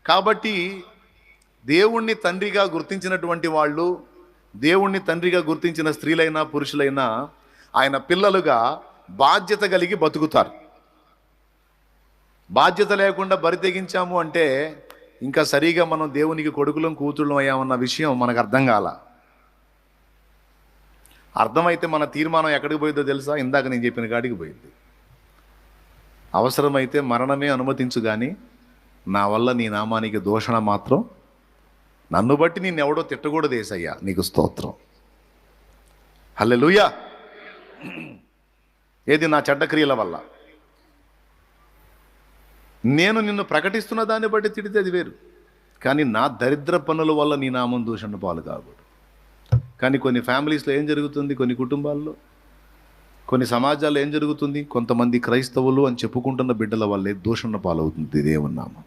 కాబట్టి దేవుణ్ణి తండ్రిగా గుర్తించినటువంటి వాళ్ళు, దేవుణ్ణి తండ్రిగా గుర్తించిన స్త్రీలైనా పురుషులైనా ఆయన పిల్లలుగా బాధ్యత కలిగి బతుకుతారు. బాధ్యత లేకుండా బరి తెగించాము అంటే ఇంకా సరిగా మనం దేవునికి కొడుకులం కూతుళ్ళం అయ్యామన్న విషయం మనకు అర్థం కాల. అర్థమైతే మన తీర్మానం ఎక్కడికి పోయిందో తెలుసా? ఇందాక నేను చెప్పిన కాడికి పోయింది. అవసరమైతే మరణమే అనుమతించు కానీ నా వల్ల నీ నామానికి దూషణ మాత్రం, నన్ను బట్టి నిన్నెవడో తిట్టకూడదు యేసయ్యా, నీకు స్తోత్రం. హల్లెలూయా. ఏది నా చెడ్డ క్రియల వల్ల నేను నిన్ను ప్రకటిస్తున్న దాన్ని బట్టి తిడితే అది వేరు, కానీ నా దరిద్ర పనుల వల్ల నీ నామం దూషణ పాలు కాకూడదు. కానీ కొన్ని ఫ్యామిలీస్లో ఏం జరుగుతుంది, కొన్ని కుటుంబాల్లో, కొన్ని సమాజాల్లో ఏం జరుగుతుంది, కొంతమంది క్రైస్తవులు అని చెప్పుకుంటున్న బిడ్డల వల్లే దూషణ పాలవుతుంది దేవుని నామం.